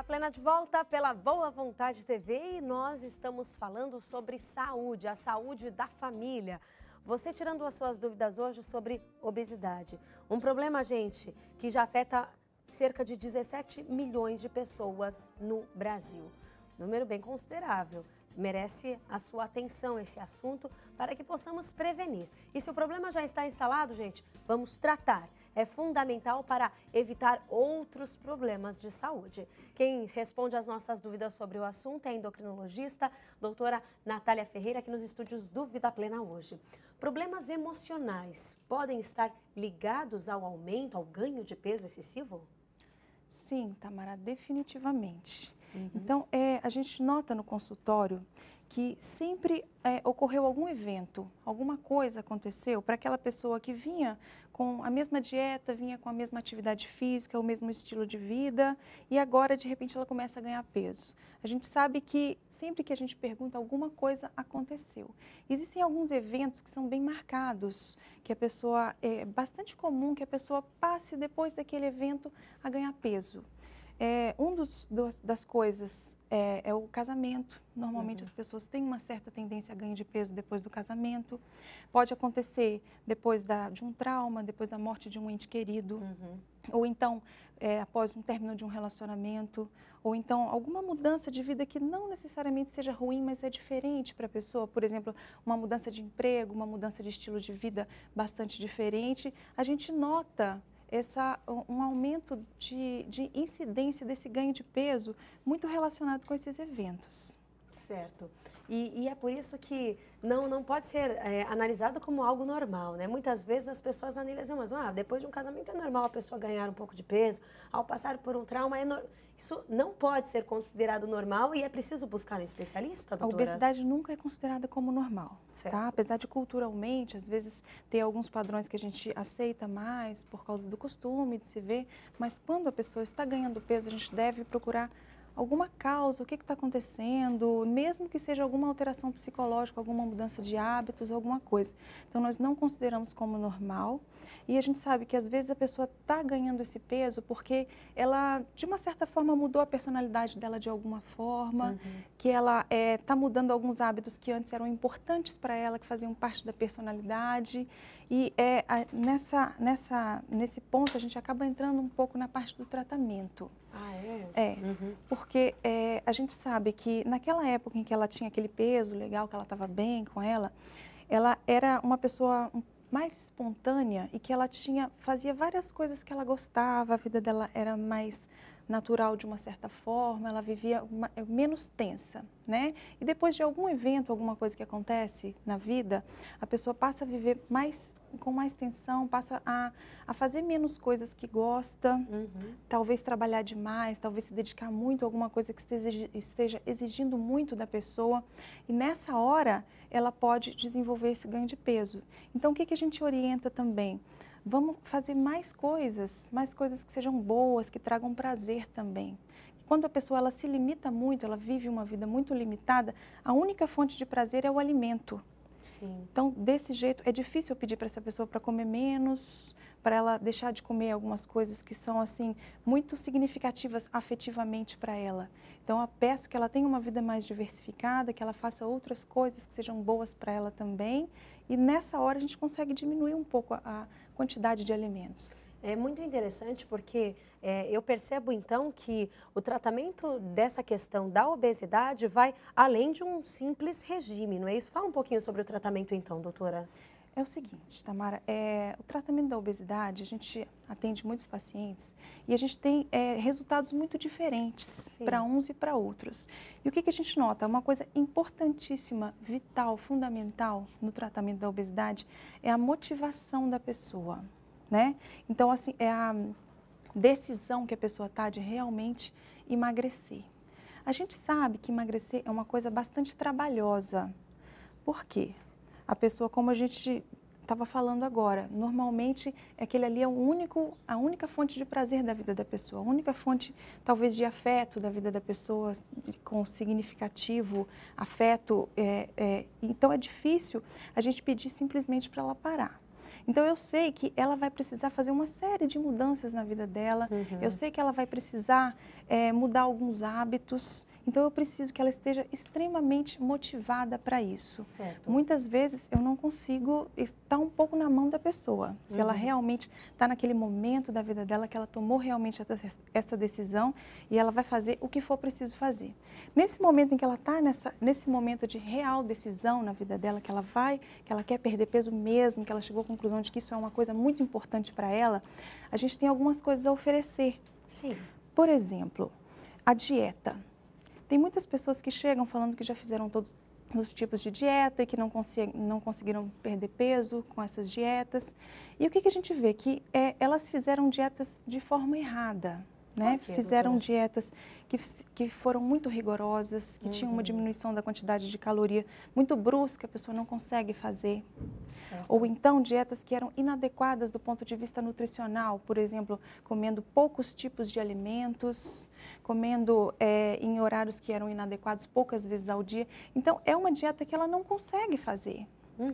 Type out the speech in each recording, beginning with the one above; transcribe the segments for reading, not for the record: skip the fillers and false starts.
Vida Plena de volta pela Boa Vontade TV e nós estamos falando sobre saúde, a saúde da família. Você tirando as suas dúvidas hoje sobre obesidade. Um problema, gente, que já afeta cerca de 17 milhões de pessoas no Brasil. Número bem considerável. Merece a sua atenção esse assunto para que possamos prevenir. E se o problema já está instalado, gente, vamos tratar. É fundamental para evitar outros problemas de saúde. Quem responde às nossas dúvidas sobre o assunto é a endocrinologista, doutora Natália Ferreira, aqui nos estúdios do Vida Plena hoje. Problemas emocionais podem estar ligados ao aumento, ao ganho de peso excessivo? Sim, Tamara, definitivamente. Então, a gente nota no consultório que sempre ocorreu algum evento, alguma coisa aconteceu para aquela pessoa que vinha com a mesma dieta, vinha com a mesma atividade física, o mesmo estilo de vida e agora, de repente, ela começa a ganhar peso. A gente sabe que sempre que a gente pergunta, alguma coisa aconteceu. Existem alguns eventos que são bem marcados, que a pessoa, é bastante comum que a pessoa passe depois daquele evento a ganhar peso. Das coisas é o casamento. Normalmente as pessoas têm uma certa tendência a ganho de peso depois do casamento. Pode acontecer depois de um trauma, depois da morte de um ente querido. Ou então após um término de um relacionamento. Ou então alguma mudança de vida que não necessariamente seja ruim, mas é diferente para a pessoa. Por exemplo, uma mudança de emprego, uma mudança de estilo de vida bastante diferente. A gente nota um aumento de incidência desse ganho de peso muito relacionado com esses eventos. Certo. E é por isso que não pode ser analisado como algo normal, né? Muitas vezes as pessoas analisam, mas depois de um casamento é normal a pessoa ganhar um pouco de peso, ao passar por um trauma, isso não pode ser considerado normal e é preciso buscar um especialista, doutora? A obesidade nunca é considerada como normal, tá? Apesar de culturalmente, às vezes, ter alguns padrões que a gente aceita mais por causa do costume de se ver, mas quando a pessoa está ganhando peso, a gente deve procurar alguma causa, o que está acontecendo, mesmo que seja alguma alteração psicológica, alguma mudança de hábitos, alguma coisa. Então, nós não consideramos como normal e a gente sabe que às vezes a pessoa está ganhando esse peso porque ela, de uma certa forma, mudou a personalidade dela de alguma forma, que ela está mudando alguns hábitos que antes eram importantes para ela, que faziam parte da personalidade. E nesse ponto a gente acaba entrando um pouco na parte do tratamento. Porque a gente sabe que naquela época em que ela tinha aquele peso legal, que ela estava bem com ela era uma pessoa mais espontânea e que ela fazia várias coisas que ela gostava, a vida dela era mais natural de uma certa forma, ela vivia menos tensa, né? E depois de algum evento, alguma coisa que acontece na vida, a pessoa passa a viver com mais tensão, passa a fazer menos coisas que gosta, talvez trabalhar demais, talvez se dedicar muito a alguma coisa que esteja exigindo muito da pessoa. E nessa hora, ela pode desenvolver esse ganho de peso. Então, o que a gente orienta também? Vamos fazer mais coisas que sejam boas, que tragam prazer também. Quando a pessoa ela se limita muito, ela vive uma vida muito limitada, a única fonte de prazer é o alimento. Então, desse jeito, é difícil eu pedir para essa pessoa para comer menos, para ela deixar de comer algumas coisas que são, assim, muito significativas afetivamente para ela. Então, eu peço que ela tenha uma vida mais diversificada, que ela faça outras coisas que sejam boas para ela também. E nessa hora a gente consegue diminuir um pouco a quantidade de alimentos. É muito interessante porque eu percebo então que o tratamento dessa questão da obesidade vai além de um simples regime, não é isso? Fala um pouquinho sobre o tratamento então, doutora. É o seguinte, Tamara, o tratamento da obesidade, a gente atende muitos pacientes e a gente tem resultados muito diferentes para uns e para outros. E o que a gente nota? Uma coisa importantíssima, vital, fundamental no tratamento da obesidade é a motivação da pessoa, né? Então, assim, é a decisão que a pessoa está de realmente emagrecer. A gente sabe que emagrecer é uma coisa bastante trabalhosa. Por quê? A pessoa, como a gente estava falando agora, normalmente aquele ali é a única fonte de prazer da vida da pessoa, a única fonte talvez de afeto da vida da pessoa, com significativo afeto. Então é difícil a gente pedir simplesmente para ela parar. Então eu sei que ela vai precisar fazer uma série de mudanças na vida dela, eu sei que ela vai precisar mudar alguns hábitos. Então, eu preciso que ela esteja extremamente motivada para isso. Certo. Muitas vezes, eu não consigo estar um pouco na mão da pessoa. Se ela realmente está naquele momento da vida dela, que ela tomou realmente essa decisão e ela vai fazer o que for preciso fazer. Nesse momento em que ela está nesse momento de real decisão na vida dela, que ela quer perder peso mesmo, que ela chegou à conclusão de que isso é uma coisa muito importante para ela, a gente tem algumas coisas a oferecer. Sim. Por exemplo, a dieta. Tem muitas pessoas que chegam falando que já fizeram todos os tipos de dieta e que não conseguiram perder peso com essas dietas. E o que a gente vê? Que elas fizeram dietas de forma errada, né? Fizeram dietas que foram muito rigorosas, que tinham uma diminuição da quantidade de caloria muito brusca, a pessoa não consegue fazer. Certo. Ou então dietas que eram inadequadas do ponto de vista nutricional, por exemplo, comendo poucos tipos de alimentos, comendo em horários que eram inadequados poucas vezes ao dia. Então, é uma dieta que ela não consegue fazer.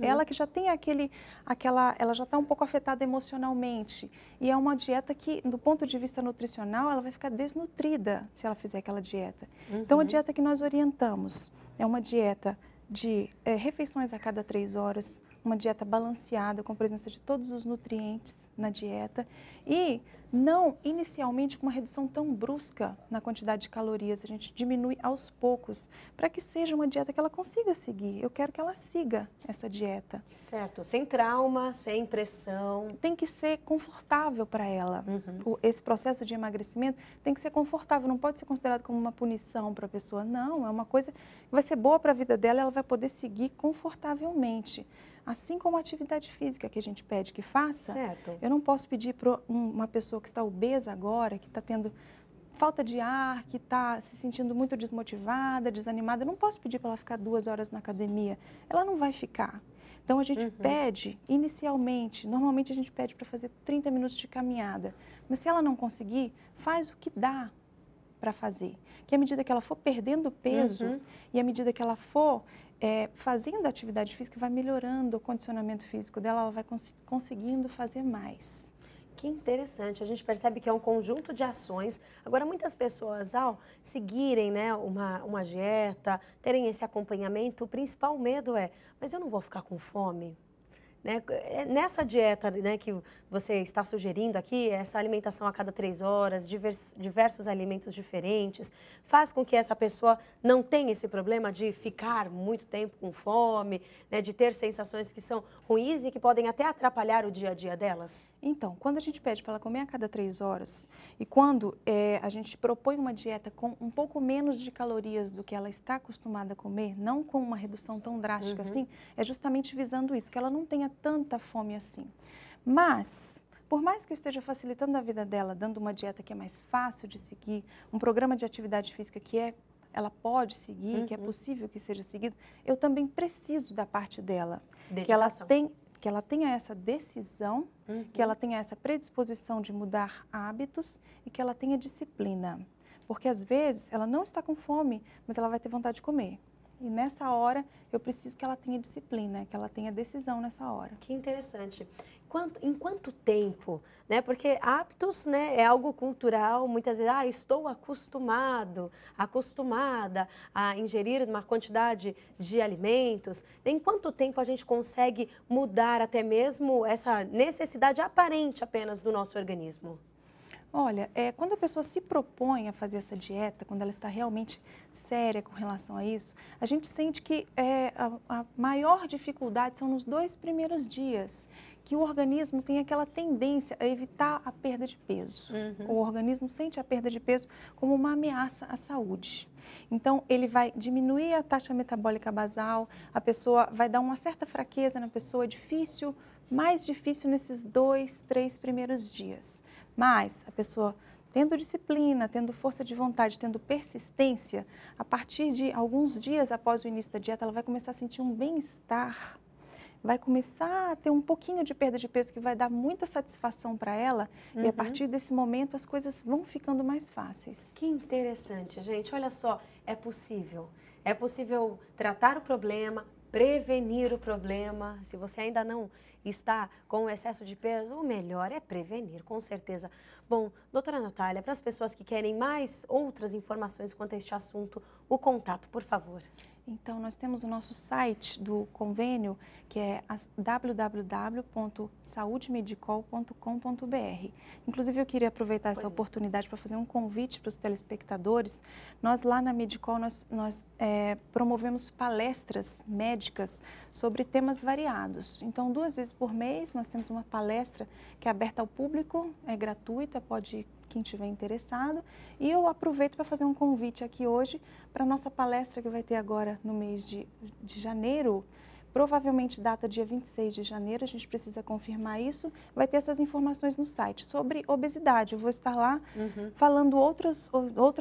Ela que já tem ela já está um pouco afetada emocionalmente. E é uma dieta que, do ponto de vista nutricional, ela vai ficar desnutrida se ela fizer aquela dieta. Então, a dieta que nós orientamos é uma dieta de refeições a cada 3 horas, uma dieta balanceada, com presença de todos os nutrientes na dieta e não inicialmente com uma redução tão brusca na quantidade de calorias. A gente diminui aos poucos para que seja uma dieta que ela consiga seguir. Eu quero que ela siga essa dieta. Certo, sem trauma, sem pressão. Tem que ser confortável para ela. Esse processo de emagrecimento tem que ser confortável, não pode ser considerado como uma punição para a pessoa. Não, é uma coisa que vai ser boa para a vida dela, ela vai poder seguir confortavelmente. Assim como a atividade física que a gente pede que faça, certo. Eu não posso pedir para uma pessoa que está obesa agora, que está tendo falta de ar, que está se sentindo muito desmotivada, desanimada, eu não posso pedir para ela ficar 2 horas na academia. Ela não vai ficar. Então, a gente pede, inicialmente, normalmente a gente pede para fazer 30 minutos de caminhada. Mas se ela não conseguir, faz o que dá para fazer. Que à medida que ela for perdendo peso e à medida que ela for fazendo a atividade física, vai melhorando o condicionamento físico dela, ela vai conseguindo fazer mais. Que interessante, a gente percebe que é um conjunto de ações. Agora, muitas pessoas, ao seguirem, né, uma dieta, terem esse acompanhamento, o principal medo mas eu não vou ficar com fome? Né? Nessa dieta, né, que você está sugerindo aqui, essa alimentação a cada 3 horas, diversos alimentos diferentes, faz com que essa pessoa não tenha esse problema de ficar muito tempo com fome, né, de ter sensações que são ruins e que podem até atrapalhar o dia a dia delas? Então, quando a gente pede para ela comer a cada 3 horas e quando a gente propõe uma dieta com um pouco menos de calorias do que ela está acostumada a comer, não com uma redução tão drástica assim, é justamente visando isso, que ela não tenha tanta fome assim. Mas, por mais que eu esteja facilitando a vida dela, dando uma dieta que é mais fácil de seguir, um programa de atividade física que ela pode seguir, que é possível que seja seguido, eu também preciso da parte dela. Que ela tenha essa decisão, que ela tenha essa predisposição de mudar hábitos e que ela tenha disciplina. Porque às vezes ela não está com fome, mas ela vai ter vontade de comer. E nessa hora, eu preciso que ela tenha disciplina, que ela tenha decisão nessa hora. Que interessante. Em quanto tempo? Né? Porque hábitos, né, é algo cultural, muitas vezes, estou acostumada a ingerir uma quantidade de alimentos. Em quanto tempo a gente consegue mudar até mesmo essa necessidade aparente apenas do nosso organismo? Olha, quando a pessoa se propõe a fazer essa dieta, quando ela está realmente séria com relação a isso, a gente sente que a maior dificuldade são nos 2 primeiros dias, que o organismo tem aquela tendência a evitar a perda de peso. O organismo sente a perda de peso como uma ameaça à saúde. Então, ele vai diminuir a taxa metabólica basal, a pessoa vai dar uma certa fraqueza na pessoa, mais difícil nesses 2, 3 primeiros dias. Mas a pessoa tendo disciplina, tendo força de vontade, tendo persistência, a partir de alguns dias após o início da dieta, ela vai começar a sentir um bem-estar, vai começar a ter um pouquinho de perda de peso que vai dar muita satisfação para ela e a partir desse momento as coisas vão ficando mais fáceis. Que interessante, gente. Olha só, é possível. É possível tratar o problema, prevenir o problema. Se você ainda não está com excesso de peso, o melhor é prevenir, com certeza. Bom, doutora Natália, para as pessoas que querem mais outras informações quanto a este assunto, o contato, por favor. Então, nós temos o nosso site do convênio, que é www.saudemedicol.com.br. Inclusive, eu queria aproveitar essa oportunidade para fazer um convite para os telespectadores. Nós, lá na Medicol, nós promovemos palestras médicas sobre temas variados. Então, 2 vezes por mês, nós temos uma palestra que é aberta ao público, é gratuita, pode quem estiver interessado. E eu aproveito para fazer um convite aqui hoje para a nossa palestra que vai ter agora no mês de janeiro, provavelmente data dia 26 de janeiro, a gente precisa confirmar isso, vai ter essas informações no site sobre obesidade. Eu vou estar lá falando outras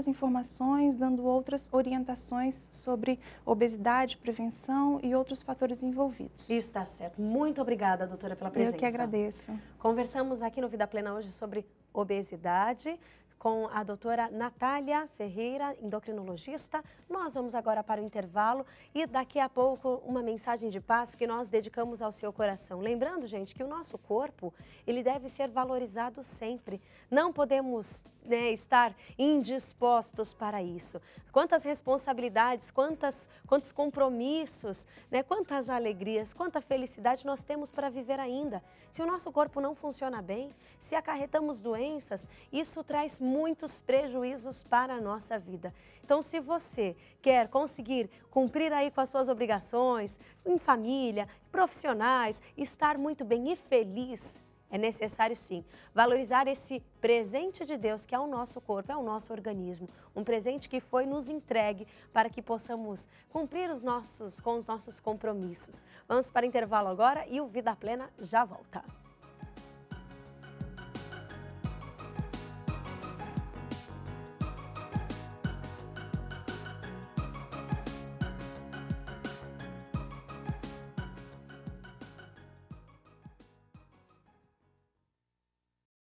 informações, dando outras orientações sobre obesidade, prevenção e outros fatores envolvidos. Está certo. Muito obrigada, doutora, pela presença. Eu que agradeço. Conversamos aqui no Vida Plena hoje sobre obesidade com a doutora Natália Ferreira, endocrinologista. Nós vamos agora para o intervalo e daqui a pouco uma mensagem de paz que nós dedicamos ao seu coração. Lembrando, gente, que o nosso corpo, ele deve ser valorizado sempre. Não podemos estar indispostos para isso. Quantas responsabilidades, quantos compromissos, quantas alegrias, quanta felicidade nós temos para viver ainda. Se o nosso corpo não funciona bem, se acarretamos doenças, isso traz muitos prejuízos para a nossa vida. Então, se você quer conseguir cumprir aí com as suas obrigações, em família, profissionais, estar muito bem e feliz, é necessário sim valorizar esse presente de Deus que é o nosso corpo, é o nosso organismo. Um presente que foi nos entregue para que possamos cumprir com os nossos compromissos. Vamos para o intervalo agora e o Vida Plena já volta.